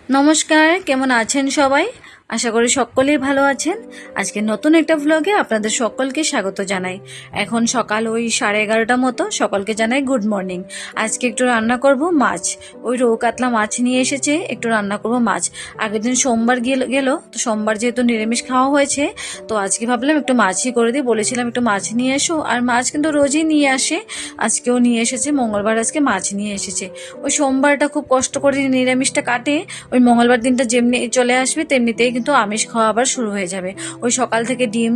নমস্কার, কেমন আছেন সবাই? আশা করি সকলেই ভালো আছেন। আজকে নতুন একটা ভ্লগে আপনাদের সকলকে স্বাগত জানাই। এখন সকাল ওই 11:30 মতো। সকলকে জানাই গুড মর্নিং। আজকে একটু রান্না করব মাছ। ওই রৌ কাতলা মাছ নিয়ে এসেছে, একটু রান্না করব মাছ। আগের দিন সোমবার গেল, তো সোমবার যেহেতু নিরামিষ খাওয়া হয়েছে, তো আজকে ভাবলাম একটু মাছই করে দিই। বলেছিলাম একটু মাছ নিয়ে এসো, আর মাছ কিন্তু রোজই নিয়ে আসে। আজকেও নিয়ে এসেছে, মঙ্গলবার আজকে মাছ নিয়ে এসেছে। ওই সোমবারটা খুব কষ্ট করে নিরামিষটা কাটে, ওই মঙ্গলবার দিনটা যেমনি চলে আসবে তেমনিতেই কিন্তু আমিষ খাওয়া আবার শুরু হয়ে যাবে। ওই সকাল থেকে ডিম,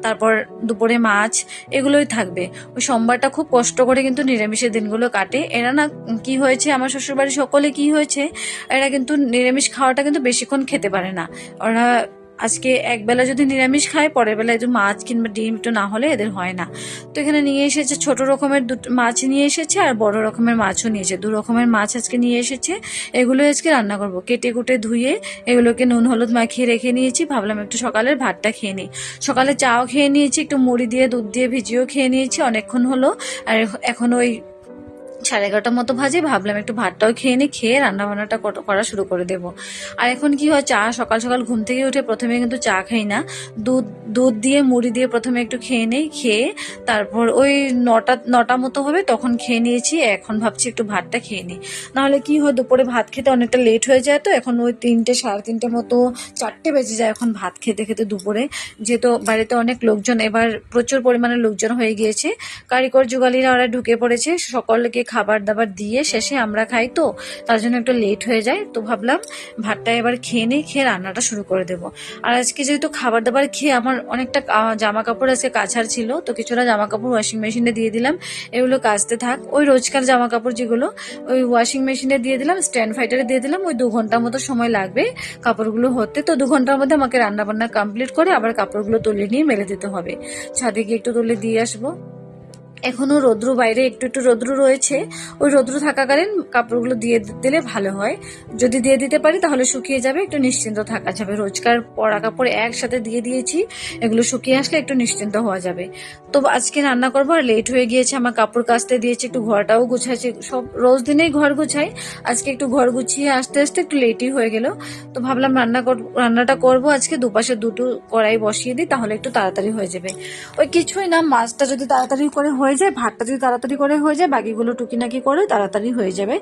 তারপর দুপুরে মাছ, এগুলোই থাকবে। ওই সোমবারটা খুব কষ্ট করে কিন্তু নিরামিষের দিনগুলো কাটে। এরা না কি হয়েছে, আমার শ্বশুরবাড়ির সকলে কি হয়েছে, এরা কিন্তু নিরামিষ খাওয়াটা কিন্তু বেশিক্ষণ খেতে পারে না। ওরা আজকে একবেলা যদি নিরামিষ খায়, পরের বেলা একটু মাছ কিংবা ডিম একটু না হলে এদের হয় না। তো এখানে নিয়ে এসেছে ছোট রকমের মাছ নিয়ে এসেছে, আর বড় রকমের মাছও নিয়েছে। 2 রকমের মাছ আজকে নিয়ে এসেছে। এগুলো আজকে রান্না করব। কেটে কুটে ধুয়ে এগুলোকে নুন হলুদ মাখিয়ে রেখে নিয়েছি। ভাবলাম একটু সকালের ভাতটা খেয়ে নিই। সকালে চাও খেয়ে নিয়েছি, একটু মুড়ি দিয়ে দুধ দিয়ে ভিজিয়েও খেয়ে নিয়েছি অনেকক্ষণ হলো। আর এখন ওই 11:30 মতো ভাজে। ভাবলাম একটু ভাতটাও খেয়ে নিই, খেয়ে রান্নাবান্নাটা করা শুরু করে দেবো। আর এখন কি হয়, চা সকাল সকাল ঘুম থেকে উঠে প্রথমে কিন্তু চা খাই না, দুধ দিয়ে মুড়ি দিয়ে প্রথমে একটু খেয়ে নেই। খেয়ে তারপর ওই 9টা মতো হবে, তখন খেয়ে নিয়েছি। এখন ভাবছি একটু ভাতটা খেয়ে নিই। নাহলে কি হয়, দুপুরে ভাত খেতে অনেকটা লেট হয়ে যায়। তো এখন ওই 3টে 3:30 মতো, 4টে বেজে যায় এখন ভাত খেতে খেতে দুপুরে। যেহেতু বাড়িতে অনেক লোকজন, এবার প্রচুর পরিমাণে লোকজন হয়ে গিয়েছে। কারিগর যুগালীরা ওরা ঢুকে পড়েছে, সকলকে খাবার দাবার দিয়ে শেষে আমরা খাই, তো তার জন্য একটু লেট হয়ে যায়। তো ভাবলাম ভাতটা এবার খেয়ে নিই, খেয়ে রান্নাটা শুরু করে দেবো। আর আজকে যেহেতু খাবার দাবার খেয়ে আমার অনেকটা জামা কাপড় আজকে কাচার ছিল, তো কিছুটা জামা কাপড় ওয়াশিং মেশিনে দিয়ে দিলাম। এগুলো কাচতে থাক। ওই রোজকার জামা কাপড় যেগুলো ওই ওয়াশিং মেশিনে দিয়ে দিলাম, স্ট্যান্ড ফাইটারে দিয়ে দিলাম। ওই 2 ঘন্টার মতো সময় লাগবে কাপড়গুলো হতে। তো 2 ঘন্টার মধ্যে আমাকে রান্না বান্না কমপ্লিট করে আবার কাপড়গুলো তুলে নিয়ে মেলে দিতে হবে। ছাদে গিয়ে একটু তুলে দিয়ে আসবো। এখনো রৌদ্র, বাইরে একটু একটু রৌদ্র রয়েছে। ওই রৌদ্র থাকাকালীন কাপড়গুলো দিয়ে দিলে ভালো হয়। যদি দিয়ে দিতে পারি তাহলে শুকিয়ে যাবে, একটু নিশ্চিন্ত থাকা যাবে। রোজকার পরা কাপড় একসাথে দিয়ে দিয়েছি, এগুলো শুকিয়ে আসলে একটু নিশ্চিন্ত হওয়া যাবে। তো আজকে রান্না করবো, আর লেট হয়ে গিয়েছে। আমার কাপড় কাচতে দিয়েছি, একটু ঘরটাও গুছাইছি। সব রোজ দিনেই ঘর গুছাই, আজকে একটু ঘর গুছিয়ে আসতে আসতে একটু লেটই হয়ে গেল। তো ভাবলাম রান্নাটা করবো আজকে। দুপাশে দুটো কড়াই বসিয়ে দিই, তাহলে একটু তাড়াতাড়ি হয়ে যাবে। ওই কিছুই না, মাছটা যদি তাড়াতাড়ি করে হয়ে যায়, ভাতটা যদি তাড়াতাড়ি করে হয়ে যায়, বাকিগুলো টুকিনাকি করে তাড়াতাড়ি হয়ে যাবে।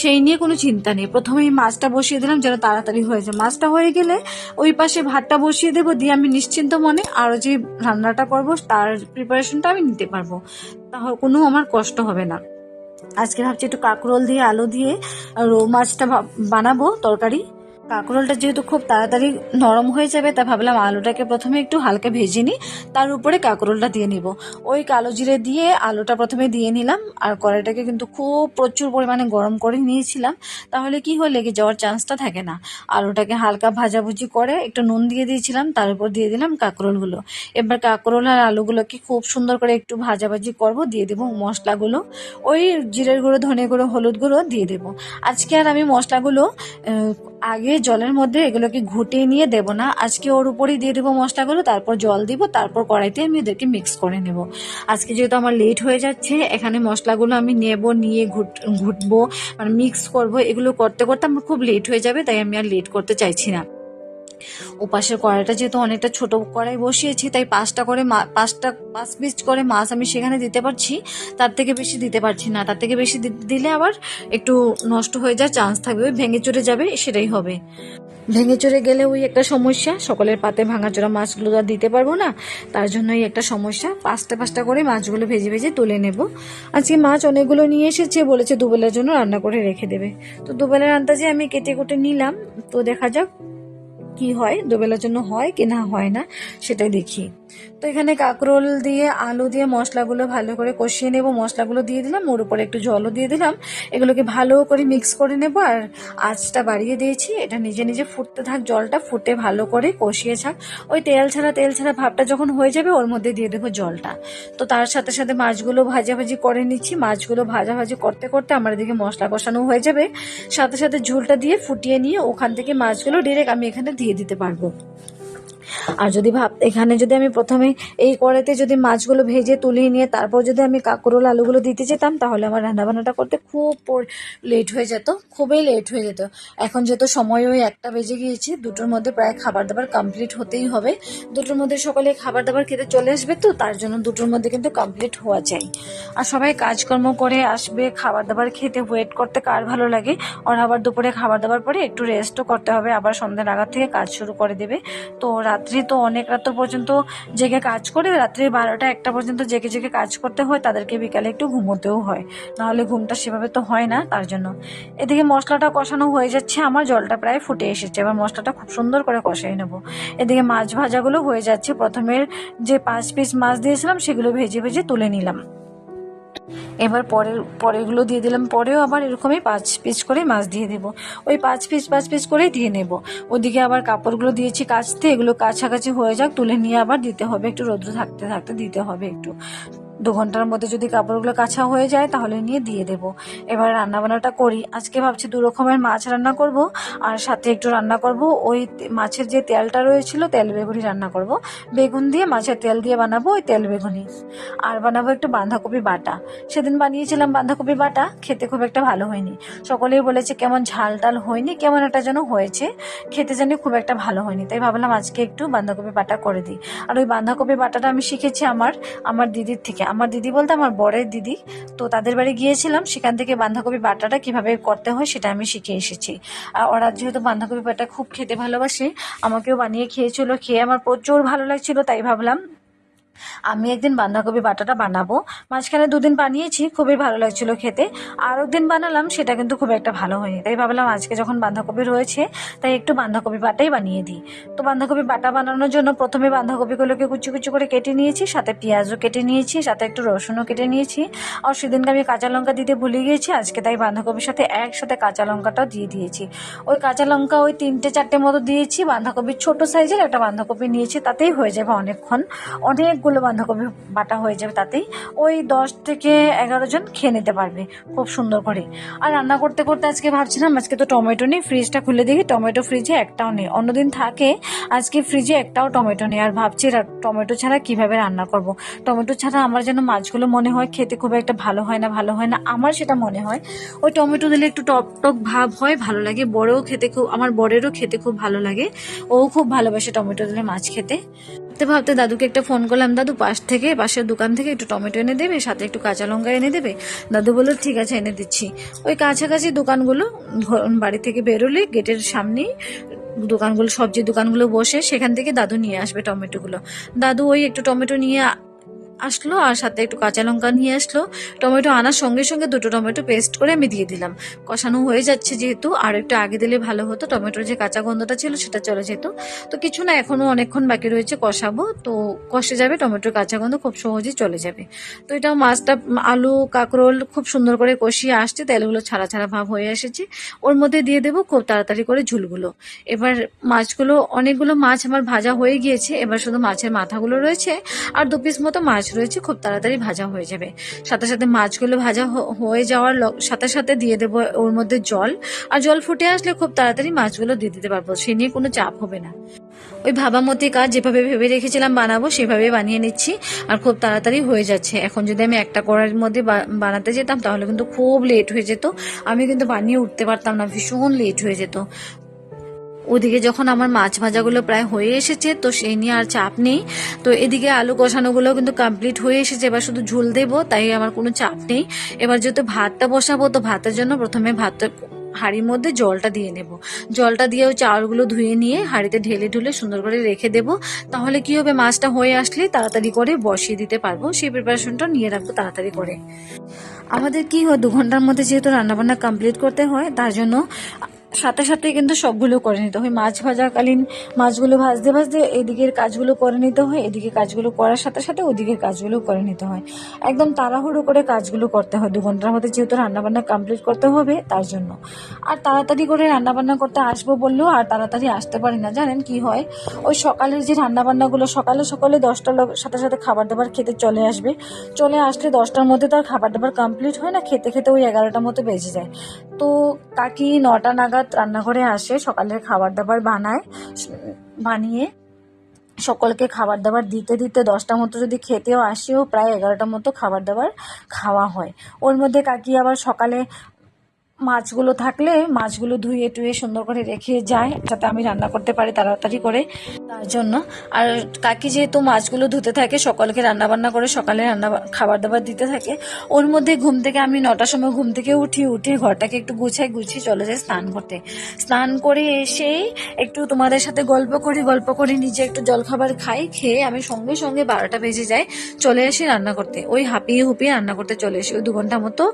সেই নিয়ে কোনো চিন্তা নেই। প্রথমেই মাছটা বসিয়ে দিলাম যেন তাড়াতাড়ি হয়ে যায়। মাছটা হয়ে গেলে ওই পাশে ভাতটা বসিয়ে দেবো, দিয়ে আমি নিশ্চিন্ত মনে আরও যে রান্নাটা করব তার প্রিপারেশনটা আমি নিতে পারবো। তাহলে কোনো আমার কষ্ট হবে না। আজকে ভাবছি একটু কাঁকরোল দিয়ে আলু দিয়ে রৌ মাছটা বানাবো তরকারি। কাঁকরোলটা যেহেতু খুব তাড়াতাড়ি নরম হয়ে যাবে, তা ভাবলাম আলুটাকে প্রথমে একটু হালকা ভেজে নিই, তার উপরে কাঁকরোলটা দিয়ে নিব। ওই কালো জিরে দিয়ে আলুটা প্রথমে দিয়ে নিলাম। আর কড়াইটাকে কিন্তু খুব প্রচুর পরিমাণে গরম করে নিয়েছিলাম, তাহলে কি হয়, লেগে যাওয়ার চান্সটা থাকে না। আলুটাকে হালকা ভাজাভুজি করে একটু নুন দিয়ে দিয়েছিলাম, তার উপর দিয়ে দিলাম কাঁকরোলগুলো। এবার কাঁকরোল আর আলুগুলোকে খুব সুন্দর করে একটু ভাজাভাজি করব, দিয়ে দেবো মশলাগুলো। ওই জিরের গুঁড়ো, ধনে গুঁড়ো, হলুদ গুঁড়ো দিয়ে দেবো। আজকে আর আমি মশলাগুলো আগে জলের মধ্যে এগুলোকে ঘুটিয়ে নিয়ে দেব না, আজকে ওর উপরেই দিয়ে দেবো মশলাগুলো, তারপর জল দিব, তারপর কড়াইতে আমি এদেরকে মিক্স করে নেব। আজকে যেহেতু আমার লেট হয়ে যাচ্ছে, এখানে মশলাগুলো আমি নিয়ে ঘুটবো, মানে মিক্স করব, এগুলো করতে করতে আমার খুব লেট হয়ে যাবে, তাই আমি আর লেট করতে চাইছি না। ওপাশের কড়াইটা যেহেতু অনেকটা ছোট কড়াই বসিয়েছি, তাই 5 পিস করে মাছ আমি সেখানে দিতে পারছি, তার থেকে বেশি দিতে পারছি না। তার থেকে বেশি দিলে আবার একটু নষ্ট হয়ে যাওয়ার চান্স থাকবে, ওই ভেঙে চুরে যাবে, সেটাই হবে। ভেঙে চুরে গেলে ওই একটা সমস্যা, সকলের পাতে ভাঙাচোরা মাছগুলো তো আর দিতে পারবো না, তার জন্যই একটা সমস্যা। 5টা করে মাছগুলো ভেজে ভেজে তুলে নেব। আজকে মাছ অনেকগুলো নিয়ে এসেছে, বলেছে দুবেলার জন্য রান্না করে রেখে দেবে। তো দুবেলার আন্দাজে আমি কেটে কুটে নিলাম। তো দেখা যাক কি হয়, দুবেলার জন্য হয় কি না হয় না সেটাই দেখি। তো এখানে কাঁকরোল দিয়ে আলু দিয়ে মশলাগুলো ভালো করে কষিয়ে নেব। মশলাগুলো দিয়ে দিলাম, ওর উপরে একটু জলও দিয়ে দিলাম, এগুলোকে ভালো করে মিক্স করে নেব। আর আঁচটা বাড়িয়ে দিয়েছি, এটা নিজে নিজে ফুটতে থাক, জলটা ফুটে ভালো করে কষিয়ে থাক। ওই তেল ছাড়া ভাবটা যখন হয়ে যাবে, ওর মধ্যে দিয়ে দেবো জলটা। তো তার সাথে সাথে মাছগুলো ভাজাভাজি করে নিচ্ছি। মাছগুলো ভাজাভাজি করতে করতে আমার এদিকে মশলা কষানো হয়ে যাবে, সাথে সাথে ঝোলটা দিয়ে ফুটিয়ে নিয়ে ওখান থেকে মাছগুলো ডিরেক্ট আমি এখানে দিয়ে দিতে পারবো। আর যদি এখানে যদি আমি প্রথমে এই কড়াইতে যদি মাছগুলো ভেজে তুলিয়ে নিয়ে তারপর যদি আমি কাঁকরোল আলুগুলো দিতে যেতাম তাহলে আমার রান্নাবান্নাটা করতে খুব লেট হয়ে যেত, খুবই লেট হয়ে যেত। এখন যেহেতু সময় ওই 1টা বেজে গিয়েছে, 2টোর মধ্যে প্রায় খাবার দাবার কমপ্লিট হতেই হবে। 2টোর মধ্যে সকালে খাবার দাবার খেতে চলে আসবে, তো তার জন্য 2টোর মধ্যে কিন্তু কমপ্লিট হওয়া চাই। আর সবাই কাজকর্ম করে আসবে, খাবার দাবার খেতে ওয়েট করতে কার ভালো লাগে। আর আবার দুপুরে খাবার দাবার পরে একটু রেস্টও করতে হবে, আবার সন্ধ্যা নাগাদ থেকে কাজ শুরু করে দেবে। তো রাত্রি তো অনেক রাত পর্যন্ত জেগে কাজ করে, রাত্রি 12টা 1টা পর্যন্ত জেগে জেগে কাজ করতে হয়, তাদেরকে বিকালে একটু ঘুমোতেও হয়, নাহলে ঘুমটা সেভাবে তো হয় না, তার জন্য। এদিকে মশলাটা কষানো হয়ে যাচ্ছে, আমার জলটা প্রায় ফুটে এসেছে, এবার মশলাটা খুব সুন্দর করে কষিয়ে নেব। এদিকে মাছ ভাজাগুলো হয়ে যাচ্ছে, প্রথমে যে 5 পিস মাছ দিয়েছিলাম সেগুলো ভেজে ভেজে তুলে নিলাম। এবার পরেরগুলো দিয়ে দিলাম, পরেও আবার এরকমই 5 পিস করে মাছ দিয়ে দেবো, ওই 5 পিস করেই দিয়ে নেব। ওদিকে আবার কাপড়গুলো দিয়েছি কাচতে, এগুলো কাছাকাছি হয়ে যাক, তুলে নিয়ে আবার দিতে হবে, একটু রৌদ্র থাকতে থাকতে দিতে হবে একটু। 2 ঘন্টার মধ্যে যদি কাপড়গুলো কাছা হয়ে যায় তাহলে নিয়ে দিয়ে দেবো। এবার রান্নাবান্নাটা করি। আজকে ভাবছি 2 রকমের মাছ রান্না করব, আর সাথে একটু রান্না করব ওই মাছের যে তেলটা রয়েছিল তেল বেগুনি রান্না করব, বেগুন দিয়ে মাছের তেল দিয়ে বানাবো ওই তেল বেগুনি। আর বানাবো একটু বাঁধাকপি বাটা। সেদিন বানিয়েছিলাম বাঁধাকপি বাটা, খেতে খুব একটা ভালো হয়নি, সকলেই বলেছে কেমন ঝাল টাল হয়নি, কেমন একটা যেন হয়েছে, খেতে জানি খুব একটা ভালো হয়নি। তাই ভাবলাম আজকে একটু বাঁধাকপি বাটা করে দিই। আর ওই বাঁধাকপি বাটাটা আমি শিখেছি আমার দিদির থেকে। আমার দিদি বলতে আমার বরের দিদি, তো তাদের বাড়ি গিয়েছিলাম, সেখান থেকে বাঁধাকপি বাটাটা কিভাবে করতে হয় সেটা আমি শিখে এসেছি। আর ওরা যেহেতু বাঁধাকপি বাটা খুব খেতে ভালোবাসে, আমাকেও বানিয়ে খেয়েছিল, খেয়ে আমার প্রচুর ভালো লাগছিল, তাই ভাবলাম আমি একদিন বাঁধাকপি বাটাটা বানাবো। মাঝখানে 2 দিন বানিয়েছি, খুবই ভালো লাগছিল খেতে। আর একদিন বানালাম, সেটা কিন্তু খুব একটা ভালো হয়নি, তাই ভাবলাম আজকে যখন বাঁধাকপি রয়েছে তাই একটু বাঁধাকপি বাটাই বানিয়ে দিই। তো বাঁধাকপি বাটা বানানোর জন্য প্রথমে বাঁধাকপিগুলোকে কুচি কুচি করে কেটে নিয়েছি, সাথে পেঁয়াজও কেটে নিয়েছি, সাথে একটু রসুনও কেটে নিয়েছি। আর সেদিনকে আমি কাঁচা লঙ্কা দিতে ভুলে গিয়েছি, আজকে তাই বাঁধাকপির সাথে একসাথে কাঁচা লঙ্কাটাও দিয়ে দিয়েছি। ওই কাঁচা লঙ্কা ওই 3টে 4টে মতো দিয়েছি। বাঁধাকপির ছোট সাইজের একটা বাঁধাকপি নিয়েছি, তাতেই হয়ে যাবে অনেকক্ষণ, অনেকগুলো বাঁধাকপি বাটা হয়ে যাবে, তাতেই ওই 10 থেকে 11 জন খেয়ে নিতে পারবে খুব সুন্দর করে। আর রান্না করতে করতে আজকে ভাবছিলাম আজকে তো টমেটো নেই, ফ্রিজটা খুলে দেখি টমেটো ফ্রিজে একটাও নেই। অন্যদিন থাকে, আজকে ফ্রিজে একটাও টমেটো নেই। আর ভাবছি টমেটো ছাড়া কিভাবে রান্না করব। টমেটো ছাড়া আমার যেন মাছগুলো মনে হয় খেতে খুব একটা ভালো হয় না, আমার সেটা মনে হয়। ওই টমেটো দিলে একটু টক টক ভাব হয়, ভালো লাগে, আমার বরেরও খেতে খুব ভালো লাগে, ও খুব ভালোবাসে টমেটো দিলে মাছ খেতে। ভাবতে দাদুকে একটা ফোন করলাম, দাদু পাশের দোকান থেকে একটু টমেটো এনে দেবে, সাথে একটু কাঁচা লঙ্কা এনে দেবে। দাদু বললো ঠিক আছে এনে দিচ্ছি। ওই কাছাকাছি দোকানগুলো, বাড়ি থেকে বেরোলে গেটের সামনেই দোকানগুলো, সবজির দোকানগুলো বসে, সেখান থেকে দাদু নিয়ে আসবে টমেটোগুলো। দাদু ওই একটু টমেটো নিয়ে আসলো, আর সাথে একটু কাঁচা লঙ্কা নিয়ে আসলো। টমেটো আনার সঙ্গে সঙ্গে 2টো টমেটো পেস্ট করে আমি দিয়ে দিলাম। কষানো হয়ে যাচ্ছে যেহেতু, আর একটু আগে দিলে ভালো হতো, টমেটোর যে কাঁচা গন্ধটা ছিল সেটা চলে যেত। তো কিছু না, এখনো অনেকক্ষণ বাকি রয়েছে, কষাবো, তো কষে যাবে, টমেটোর কাঁচা গন্ধ খুব সহজেই চলে যাবে। তো এটা মাছটা, আলু কাঁকরোল খুব সুন্দর করে কষিয়ে আসছে, তেলগুলো ছাড়া ছাড়া ভাব হয়ে এসেছে, ওর মধ্যে দিয়ে দেবো খুব তাড়াতাড়ি করে ঝুলগুলো। এবার অনেকগুলো মাছ আমার ভাজা হয়ে গিয়েছে, এবার শুধু মাছের মাথাগুলো রয়েছে, আর 2 পিস মতো মাছ রয়েছে, খুব তাড়াতাড়ি ভাজা হয়ে যাবে। সাথে সাথে মাছগুলো ভাজা হয়ে যাওয়ার সাথে সাথে দিয়ে দেবো ওর মধ্যে জল, আর জল ফুটে আসলে খুব তাড়াতাড়ি মাছগুলো দিয়ে দিতে পারবো, সে নিয়ে কোনো চাপ হবে না। ওই ভাবামতি কাজ যেভাবে ভেবে রেখেছিলাম বানাবো সেভাবে বানিয়ে নিচ্ছি, আর খুব তাড়াতাড়ি হয়ে যাচ্ছে। এখন যদি আমি একটা কড়াইয়ের মধ্যে বানাতে যেতাম তাহলে কিন্তু খুব লেট হয়ে যেত, আমি কিন্তু বানিয়ে উঠতে পারতাম না, ভীষণ লেট হয়ে যেত। ওদিকে যখন আমার মাছ ভাজাগুলো প্রায় হয়ে এসেছে, তো সেই নিয়ে আর চাপ নেই। তো এদিকে আলু কষানোগুলো কিন্তু কমপ্লিট হয়ে এসেছে, এবার শুধু ঝোল দেবো, তাই আমার কোনো চাপ নেই। এবার যেহেতু ভাতটা বসাবো, তো ভাতের জন্য প্রথমে হাঁড়ির মধ্যে জলটা দিয়ে নেব। জলটা দিয়ে ওই চাউলগুলো ধুয়ে নিয়ে হাঁড়িতে ঢেলে ঢুলে সুন্দর করে রেখে দেব। তাহলে কি হবে, মাছটা হয়ে আসলে তাড়াতাড়ি করে বসিয়ে দিতে পারবো, সেই প্রিপারেশনটা নিয়ে রাখবো তাড়াতাড়ি করে। আমাদের কি হয়, 2 ঘন্টার মধ্যে যেহেতু রান্নাবান্না কমপ্লিট করতে হয়, তার জন্য সাথে সাথে কিন্তু সবগুলো করে নিতে হয়। মাছ ভাজাকালীন মাছগুলো ভাজতে ভাজতে এদিকের কাজগুলো করে নিতে হয়, এদিকে কাজগুলো করার সাথে সাথে ওদিকের কাজগুলো করে নিতে হয়। একদম তাড়াহুড়ো করে কাজগুলো করতে হয়, 2 ঘন্টার মধ্যে যেহেতু রান্নাবান্না কমপ্লিট করতে হবে তার জন্য। আর তাড়াতাড়ি করে রান্নাবান্না করতে আসবো বললেও আর তাড়াতাড়ি আসতে পারি না, জানেন কি হয়, ওই সকালের যে রান্নাবান্নাগুলো সকালে 10টার সাথে সাথে খাবার দাবার খেতে চলে আসবে, চলে আসলে 10টার মধ্যে তো আর খাবার দাবার কমপ্লিট হয় না, খেতে খেতে ওই 11টার মতো বেজে যায়। তো কাকি 9টা নাগাদ রান্নাঘরে আসে, সকালের খাবার দাবার বানিয়ে সকলকে খাবার দাবার দিতে দিতে 10টা মতো যদি খেতেও আসেও প্রায় 11টা মতো খাবার দাবার খাওয়া হয়। ওর মধ্যে কাকি আবার সকালে মাছগুলো থাকলে মাছগুলো ধুয়ে টুয়ে সুন্দর করে রেখে যায় যাতে আমি রান্না করতে পারি তাড়াতাড়ি করে, তার জন্য। আর কাকি যেহেতু মাছগুলো ধুতে থাকে, সকলকে রান্না বান্না করে সকালে খাবার দাবার দিতে থাকে, ওর মধ্যে ঘুম থেকে আমি 9টার সময় ঘুম থেকে উঠে ঘরটাকে একটু গুছিয়ে চলে যাই স্নান করতে। স্নান করে এসেই একটু তোমাদের সাথে গল্প করি নিজে একটু জলখাবার খাই, খেয়ে আমি সঙ্গে সঙ্গে 12টা বেজে যায়, চলে আসি রান্না করতে। ওই হাঁপিয়ে রান্না করতে চলে আসি, ওই 2 ঘন্টা মতো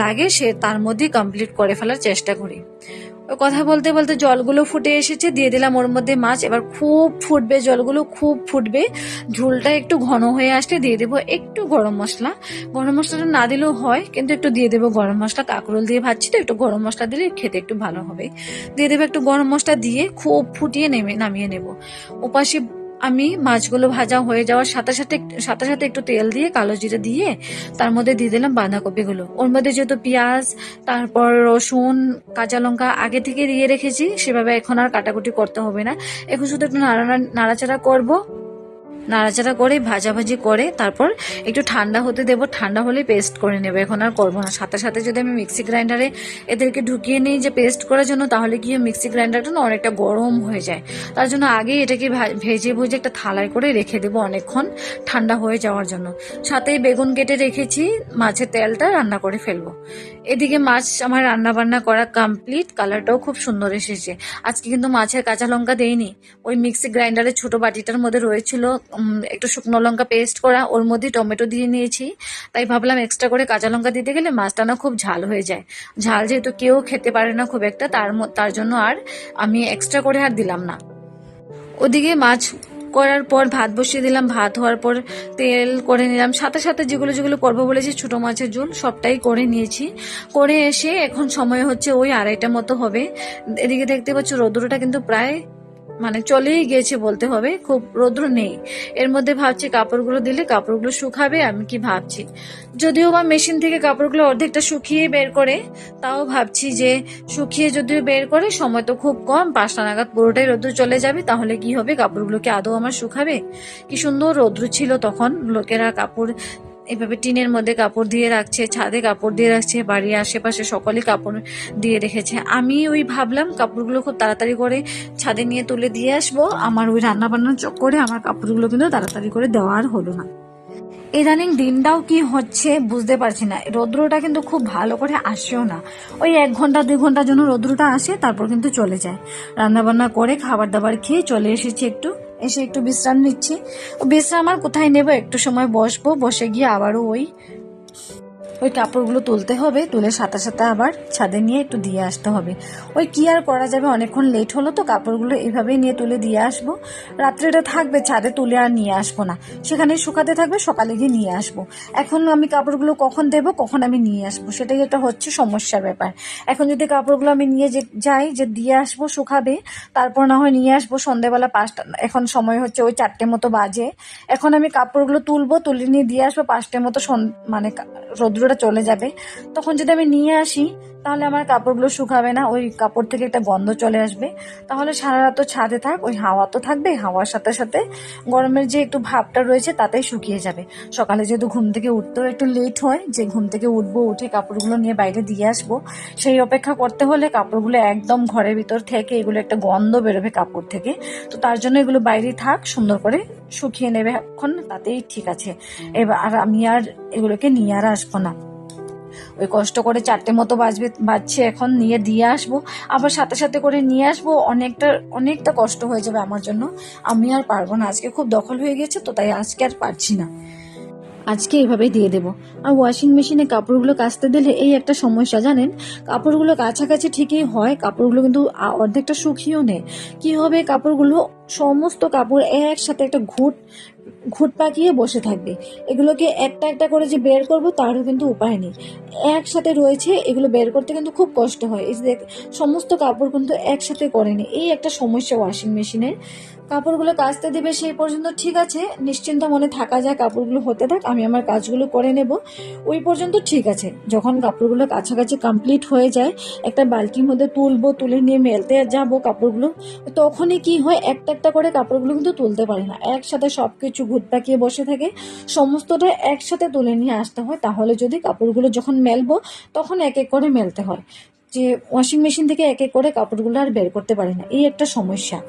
লাগে, সে তার মধ্যেই কমপ্লিট করে ফেলার চেষ্টা করি। ওই কথা বলতে বলতে জলগুলো ফুটে এসেছে, দিয়ে দিলাম ওর মধ্যে মাছ। এবার খুব ফুটবে, জলগুলো খুব ফুটবে, ঝোলটা একটু ঘন হয়ে আসলে দিয়ে দেবো একটু গরম মশলা। গরম মশলাটা না দিলেও হয়, কিন্তু একটু দিয়ে দেবো গরম মশলা। কাঁকরোল দিয়ে ভাজছি তো একটু গরম মশলা দিলে খেতে একটু ভালো হবে। দিয়ে দেবো একটু গরম মশলা দিয়ে খুব ফুটিয়ে নামিয়ে নেব। ওপাশে আমি মাছগুলো ভাজা হয়ে যাওয়ার সাথে সাথে একটু তেল দিয়ে কালো জিরে দিয়ে তার মধ্যে দিয়ে দিলাম বাঁধাকপিগুলো। ওর মধ্যে যেহেতু পেঁয়াজ, তারপর রসুন, কাঁচা লঙ্কা আগে থেকে দিয়ে রেখেছি, সেভাবে এখন আর কাটাকুটি করতে হবে না। এখন শুধু একটু নাড়াচাড়া করবো, নাড়াচাড়া করে ভাজাভাজি করে তারপর একটু ঠান্ডা হতে দেবো। ঠান্ডা হলে পেস্ট করে নেবো, এখন আর করবো না। সাথে সাথে যদি আমি মিক্সি গ্রাইন্ডারে এদেরকে ঢুকিয়ে নিই যে পেস্ট করার জন্য, তাহলে কি মিক্সি গ্রাইন্ডারটা না অনেকটা গরম হয়ে যায়। তার জন্য আগেই এটাকে ভেজে একটা থালায় করে রেখে দেবো অনেকক্ষণ ঠান্ডা হয়ে যাওয়ার জন্য। সাথেই বেগুন কেটে রেখেছি, মাছের তেলটা রান্না করে ফেলবো। এদিকে মাছ আমার রান্না বান্না করা কমপ্লিট, কালারটাও খুব সুন্দর এসেছে। আজকে কিন্তু মাছের কাঁচা লঙ্কা দেইনি, ওই মিক্সি গ্রাইন্ডারের ছোট বাটিটার মধ্যে রয়েছিল একটু শুকনো লঙ্কা পেস্ট করা, ওর মধ্যে টমেটো দিয়ে নিয়েছি। তাই ভাবলাম এক্সট্রা করে কাঁচা লঙ্কা দিতে গেলে মাছটা না খুব ঝাল হয়ে যায়। ঝাল যেহেতু কেউ খেতে পারে না খুব একটা, তার জন্য আর আমি এক্সট্রা করে আর দিলাম না। ওদিকে মাছ করার পর ভাত বসিয়ে দিলাম, ভাত হওয়ার পর তেল করে নিলাম, সাথে সাথে যেগুলো করবো বলেছি ছোট মাছের ঝোল সবটাই করে নিয়েছি। করে এসে এখন সময় হচ্ছে ওই 2:30 মতো হবে। এদিকে দেখতে পাচ্ছ রৌদ্রটা কিন্তু প্রায় চলেই গিয়েছে বলতে হবে, খুব রৌদ্র নেই। এর মধ্যে ভাবছি কাপড়গুলো দিলে কাপড়গুলো শুকাবে, আমি কি ভাবছি যদিও বা মেশিন থেকে কাপড়গুলো অর্ধেকটা শুকিয়ে বের করে, তাও ভাবছি যে শুকিয়ে যদিও বের করে সময় তো খুব কম, 5টা নাগাদ পুরোটাই রৌদ্র চলে যাবে, তাহলে কি হবে কাপড়গুলোকে আদৌ আমার শুকাবে? কি সুন্দর রৌদ্র ছিল তখন, লোকেরা কাপড় এভাবে টিনের মধ্যে কাপড় দিয়ে রাখছে, ছাদে কাপড় দিয়ে রাখছে, বাড়ির আশেপাশে সকলে কাপড় দিয়ে রেখেছে। আমি ওই ভাবলাম কাপড়গুলো খুব তাড়াতাড়ি করে ছাদে নিয়ে তুলে দিয়ে আসবো। আমার ওই রান্না বান্নার চক্করে আমার কাপড়গুলো কিন্তু তাড়াতাড়ি করে দেওয়া আর হলো না। ইদানিং দিনটাও কি হচ্ছে বুঝতে পারছি না, রৌদ্রটা কিন্তু খুব ভালো করে আসেও না। ওই 1 ঘন্টা 2 ঘন্টার জন্য রৌদ্রটা আসে, তারপর কিন্তু চলে যায়। রান্না বান্না করে খাবার দাবার খেয়ে চলে এসেছি, এসে একটু বিশ্রাম নিচ্ছি। বিশ্রাম আর কোথায় নেব, একটু সময় বসবো, বসে গিয়ে আবারও ওই কাপড়গুলো তুলতে হবে, তুলে সাথে সাথে আবার ছাদে নিয়ে একটু দিয়ে আসতে হবে। ওই কি আর করা যাবে, অনেকক্ষণ লেট হলো তো, কাপড়গুলো এভাবেই নিয়ে তুলে দিয়ে আসবো। রাত্রেটা থাকবে ছাদে, তুলে আর নিয়ে আসবো না, সেখানে শুকাতে থাকবে, সকালে গিয়ে নিয়ে আসবো। এখন আমি কাপড়গুলো কখন দেবো, কখন আমি নিয়ে আসবো, সেটাই একটা হচ্ছে সমস্যার ব্যাপার। এখন যদি কাপড়গুলো আমি নিয়ে যাই যে দিয়ে আসবো শুকাবে, তারপর না হয় নিয়ে আসবো সন্ধ্যেবেলা 5টা, এখন সময় হচ্ছে ওই 4টে মতো বাজে। এখন আমি কাপড়গুলো তুলে নিয়ে দিয়ে আসবো 5টে মতো, রৌদ্রটা চলে যাবে। তখন যদি আমি নিয়ে আসি তাহলে আমার কাপড়গুলো শুকাবে না, ওই কাপড় থেকে একটা গন্ধ চলে আসবে। তাহলে সারা রাত ছাদে থাক, ওই হাওয়া তো থাকবে, হাওয়ার সাথে সাথে গরমের যে একটু ভাবটা রয়েছে তাতেই শুকিয়ে যাবে। সকালে যেহেতু ঘুম থেকে উঠতেও একটু লেট হয়, যে ঘুম থেকে উঠবো, উঠে কাপড়গুলো নিয়ে বাইরে দিয়ে আসবো, সেই অপেক্ষা করতে হলে কাপড়গুলো একদম ঘরের ভিতর থেকে এগুলো একটা গন্ধ বেরোবে কাপড় থেকে। তো তার জন্য এগুলো বাইরে থাক, সুন্দর করে শুকিয়ে নেবে এখন, তাতেই ঠিক আছে। এবার আমি আর এগুলোকে নিয়ে আর আসবো না। ওই কষ্ট করে 4টে মতো বাজছে, এখন নিয়ে দিয়ে আসবো, আবার সাথে সাথে করে নিয়ে আসবো, অনেকটা কষ্ট হয়ে যাবে আমার জন্য। আমি আর পারবো না, আজকে খুব দখল হয়ে গেছে তো, তাই আজকে আর পারছি না, আজকে এইভাবেই দিয়ে দেবো। আর ওয়াশিং মেশিনে কাপড়গুলো কাচতে দিলে এই একটা সমস্যা জানেন, কাপড়গুলো কাছাকাছি ঠিকই হয়, কাপড়গুলো কিন্তু অর্ধেকটা শুকিয়েও নেয়। কি হবে, কাপড়গুলো সমস্ত কাপড় একসাথে একটা ঘুট পাকিয়ে বসে থাকবে। এগুলোকে একটা একটা করে যে বের করব তারও কিন্তু উপায় নেই, একসাথে রয়েছে, এগুলো বের করতে কিন্তু খুব কষ্ট হয়। এই যে সমস্ত কাপড় কিন্তু একসাথে করেনি, এই একটা সমস্যা ওয়াশিং মেশিনের। কাপড়গুলো কাচতে দেবে সেই পর্যন্ত ঠিক আছে, নিশ্চিন্ত মনে থাকা যায়, কাপড়গুলো হতে থাক, আমি আমার কাজগুলো করে নেব, ওই পর্যন্ত ঠিক আছে। যখন কাপড়গুলো কাছাকাছি কমপ্লিট হয়ে যায়, একটা বালতির মধ্যে তুলবো, তুলে নিয়ে মেলতে যাব কাপড়গুলো, তখনই কি হয়, একটা একটা করে কাপড়গুলো কিন্তু তুলতে পারে না, একসাথে সব কিছু ঘুট পাকিয়ে বসে থাকে, সমস্তটা একসাথে তুলে নিয়ে আসতে হয়। তাহলে যদি কাপড়গুলো যখন মেলবো তখন এক এক করে মেলতে হয়, যে ওয়াশিং মেশিন থেকে এক এক করে কাপড়গুলো আর বের করতে পারি না, এই একটা সমস্যা।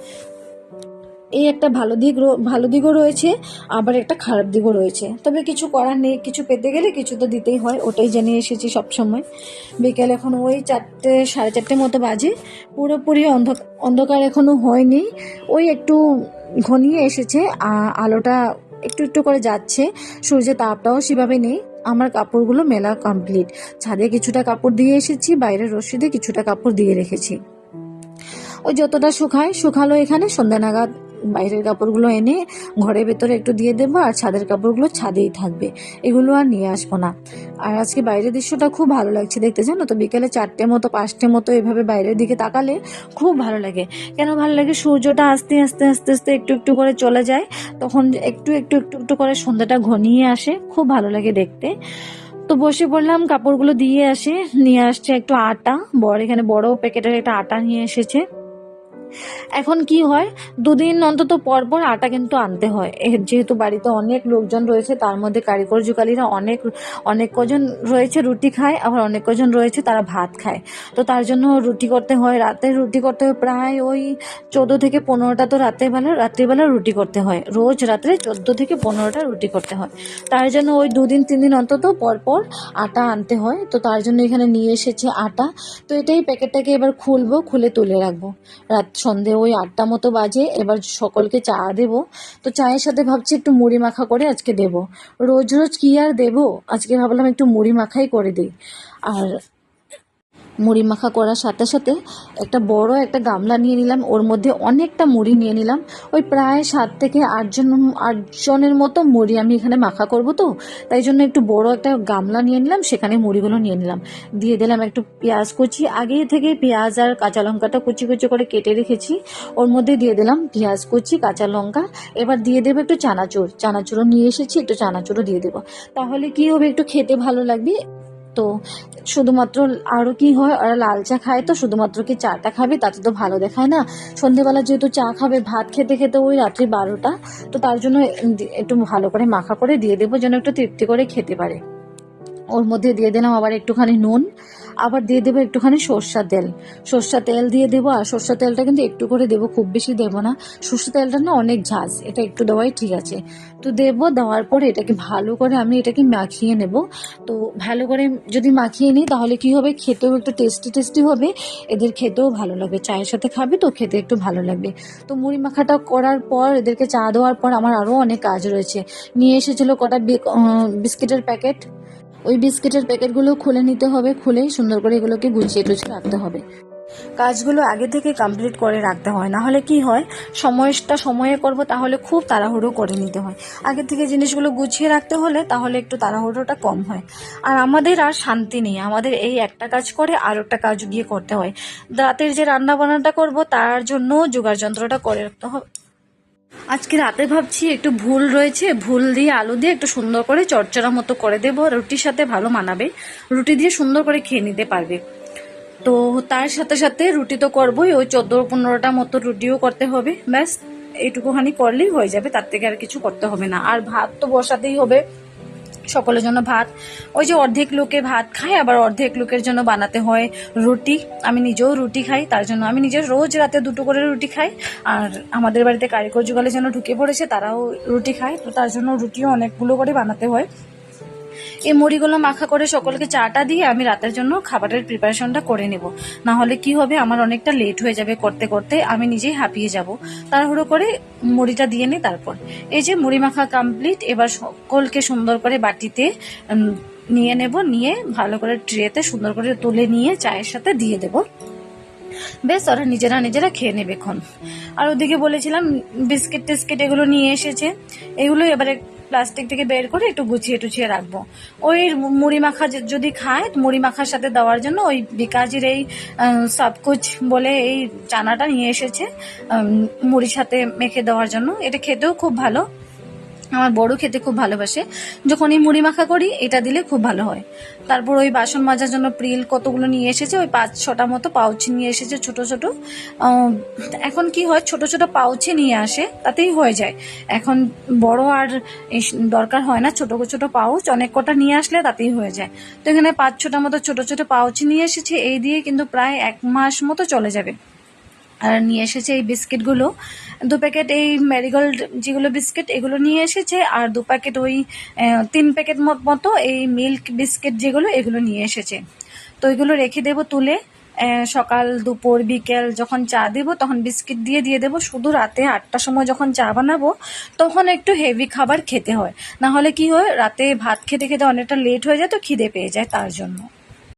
এই একটা ভালো দিকও রয়েছে, আবার একটা খারাপ দিকও রয়েছে। তবে কিছু করার নেই, কিছু পেতে গেলে কিছু তো দিতেই হয়, ওটাই জেনে এসেছি সব সময়। বিকেল এখন ওই 4টে 4:30 মতো বাজে, পুরোপুরি অন্ধকার এখনো হয়নি, ওই একটু ঘনিয়ে এসেছে, আলোটা একটু একটু করে যাচ্ছে, সূর্যের তাপটাও সেভাবে নেই। আমার কাপড়গুলো মেলা কমপ্লিট, ছাদে কিছুটা কাপড় দিয়ে এসেছি, বাইরের রশিদে কিছুটা কাপড় দিয়ে রেখেছি। ওই যতটা শুকালো, এখানে সন্ধ্যা নাগাদ বাইরের কাপড়গুলো এনে ঘরের ভেতরে একটু দিয়ে দেবো, আর ছাদের কাপড়গুলো ছাদেই থাকবে, এগুলো আর নিয়ে আসবো না। আর আজকে বাইরের দৃশ্যটা খুব ভালো লাগছে দেখতে, জানো তো, বিকেলে 4টে মতো 5টে মতো এভাবে বাইরের দিকে তাকালে খুব ভালো লাগে। কেন ভালো লাগে, সূর্যটা আস্তে আস্তে আস্তে আস্তে একটু একটু করে চলে যায়, তখন একটু একটু একটু একটু করে সন্ধ্যাটা ঘনিয়ে আসে, খুব ভালো লাগে দেখতে। তো বসে পড়লাম, কাপড়গুলো নিয়ে আসছে একটু আটা, এখানে বড় প্যাকেটের একটা আটা নিয়ে এসেছে। এখন কি হয়, 2 দিন অন্তত পর পর আটা কিন্তু আনতে হয়, যেহেতু বাড়িতে অনেক লোকজন রয়েছে, তার মধ্যে কারিগর জুগালিরা অনেক অনেক কজন রয়েছে রুটি খায়, আবার অনেক কজন রয়েছে তারা ভাত খায়। তো তার জন্য রুটি করতে হয়, রাতে রুটি করতে হয় প্রায় ওই 14 থেকে 15টা, তো রাত্রিবেলা রুটি করতে হয়, রোজ রাত্রে 14 থেকে 15টা রুটি করতে হয়। তার জন্য ওই 2 দিন 3 দিন অন্তত পর পর আটা আনতে হয়। তো তার জন্য এখানে নিয়ে এসেছে আটা। তো এটাই প্যাকেটটাকে এবার খুলবো, খুলে তুলে রাখবো। সন্ধে ওই 8টা মতো বাজে, এবার সকলকে চা দেব। তো চায়ের সাথে ভাবছি একটু মুড়ি মাখা করে আজকে দেব, রোজ রোজ কি আর দেব, আজকে ভাবলাম একটু মুড়ি মাখাই করে দিই। আর মুড়ি মাখা করার সাথে সাথে একটা বড় একটা গামলা নিয়ে নিলাম, ওর মধ্যে অনেকটা মুড়ি নিয়ে নিলাম, ওই প্রায় 7 থেকে 8জনের মতো মুড়ি আমি এখানে মাখা করব। তো তাই জন্য একটু বড় একটা গামলা নিয়ে নিলাম, সেখানে মুড়িগুলো নিয়ে নিলাম, দিয়ে দিলাম একটু পেঁয়াজ কুচি, আগে থেকে পেঁয়াজ আর কাঁচা লঙ্কাটা কুচি কুচি করে কেটে রেখেছি, ওর মধ্যে দিয়ে দিলাম পেঁয়াজ কুচি, কাঁচা লঙ্কা। এবার দিয়ে দেবো একটু চানাচুরও নিয়ে এসেছি, একটু চানাচুরও দিয়ে দেবো, তাহলে কি হবে, একটু খেতে ভালো লাগবে। তো শুধুমাত্র, আরও কি হয়, ওরা লাল চা খায়, তো শুধুমাত্র কি চাটা খাবে, তাতে তো ভালো দেখায় না। সন্ধেবেলা যেহেতু চা খাবে, ভাত খেতে খেতে ওই রাত্রি 12টা, তো তার জন্য একটু ভালো করে মাখা করে দিয়ে দেবো, যেন একটু তৃপ্তি করে খেতে পারে। ওর মধ্যে দিয়ে দিলাম আবার একটুখানি নুন, আবার দিয়ে দেবো একটুখানি সর্ষা তেল দিয়ে দেবো। আর সর্ষা তেলটা কিন্তু একটু করে দেবো, খুব বেশি দেবো না, সর্ষা তেলটা না অনেক ঝাঁজ, এটা একটু দেওয়াই ঠিক আছে। তো দেবো, দেওয়ার পরে এটাকে ভালো করে আমি এটাকে মাখিয়ে নেব। তো ভালো করে যদি মাখিয়ে নিই তাহলে কি হবে, খেতেও একটু টেস্টি হবে, এদের খেতেও ভালো লাগবে, চায়ের সাথে খাবে তো খেতে একটু ভালো লাগবে। তো মুড়ি মাখাটা করার পর এদেরকে চা দেওয়ার পর আমার আরও অনেক কাজ রয়েছে। নিয়ে এসেছিলো কটা বিস্কিটের প্যাকেট, ওই বিস্কিটের প্যাকেটগুলো খুলে নিতে হবে, খুলে সুন্দর করে এগুলোকে গুছিয়ে টুছিয়ে রাখতে হবে। কাজগুলো আগে থেকে কমপ্লিট করে রাখতে হয়, না হলে কি হয়, সময়ে করব তাহলে খুব তাড়াহুড়ো করে নিতে হয়, আগে থেকে জিনিসগুলো গুছিয়ে রাখতে হলে তাহলে একটু তাড়াহুড়োটা কম হয়। আর আমাদের আর শান্তি নেই, আমাদের এই একটা কাজ করে আর একটা কাজ গিয়ে করতে হয়। রাতের যে রান্না বান্নাটা করব তার জন্য জোগাড় যন্ত্রটা করে রাখতে হবে। আজকে রাতে ভাবছি একটু ভুল দিয়ে আলু দিয়ে একটু সুন্দর করে চচ্চড়া মতো করে দেবো, রুটির সাথে ভালো মানাবে, রুটি দিয়ে সুন্দর করে খেয়ে নিতে পারবে। তো তার সাথে সাথে রুটি তো করবোই, ওই 14-15টা মতো রুটিও করতে হবে, ব্যাস এইটুকুখানি করলেই হয়ে যাবে, তার থেকে আর কিছু করতে হবে না। আর ভাত তো বসাতেই হবে, সকলের জন্য ভাত, ওই যে অর্ধেক লোকে ভাত খায়, আবার অর্ধেক লোকের জন্য বানাতে হয় রুটি। আমি নিজেও রুটি খাই, তার জন্য আমি নিজে রোজ রাতে 2টো করে রুটি খাই। আর আমাদের বাড়িতে কারিগর জুগালের জন্য ঢুকে পড়েছে, তারাও রুটি খায়, তো তার জন্য রুটিও অনেকগুলো করে বানাতে হয়। এই মুড়িগুলো মাখা করে সকলকে চাটা দিয়ে আমি রাতের জন্য খাবারের প্রিপারেশনটা করে নেব, না হলে কি হবে, আমার অনেকটা লেট হয়ে যাবে, করতে করতে আমি নিজেই হাঁপিয়ে যাব। তাড়াহুড়ো করে মুড়িটা দিয়ে নিই, তারপর এই যে মুড়ি মাখা কমপ্লিট। এবার সকলকে সুন্দর করে বাটিতে নিয়ে নেব, নিয়ে ভালো করে ট্রেতে সুন্দর করে তুলে নিয়ে চায়ের সাথে দিয়ে দেব। বেশ ওরা নিজেরা নিজেরা খেয়ে নেবে এখন। আর ওদিকে বলেছিলাম বিস্কিট টিস্কিট এগুলো নিয়ে এসেছে, এগুলো এবারে প্লাস্টিক থেকে বের করে একটু গুছিয়ে টুছিয়ে রাখবো। ওই মুড়ি মাখা যদি খায়, মুড়ি মাখার সাথে দেওয়ার জন্য ওই বিকাজির এই সবকুচ বলে এই চানাটা নিয়ে এসেছে মুড়ির সাথে মেখে দেওয়ার জন্য। এটা খেতেও খুব ভালো, আমার বড় খেতে খুব ভালোবাসে। যখন এই মুড়ি মাখা করি এটা দিলে খুব ভালো হয়। তারপর ওই বাসন মাজার জন্য প্রিল কতগুলো নিয়ে এসেছে, ওই 5-6টা মতো পাউচ নিয়ে এসেছে ছোট ছোট। এখন কি হয়, ছোট ছোট পাউচে নিয়ে আসে তাতেই হয়ে যায়। এখন বড় আর দরকার হয় না, ছোট ছোট পাউচ অনেক কটা নিয়ে আসলে তাতেই হয়ে যায়। তো এখানে 5-6টা মতো ছোট ছোট পাউচ নিয়ে এসেছে, এই দিয়ে কিন্তু প্রায় 1 মাস মতো চলে যাবে। আর নিয়ে এসেছে এই বিস্কিটগুলো 2 প্যাকেট, এই ম্যারিগোল্ড যেগুলো বিস্কিট এগুলো নিয়ে এসেছে, আর 2 প্যাকেট ওই 3 প্যাকেট মতো এই মিল্ক বিস্কিট যেগুলো এগুলো নিয়ে এসেছে। তো এগুলো রেখে দেবো তুলে, সকাল দুপুর বিকেল যখন চা দেবো তখন বিস্কিট দিয়ে দেবো। শুধু রাতে 8টার সময় যখন চা বানাবো তখন একটু হেভি খাবার খেতে হয়, না হলে কি হয় রাতে ভাত খেতে খেতে অনেকটা লেট হয়ে যায়, তো খিদে পেয়ে যায় তার জন্য।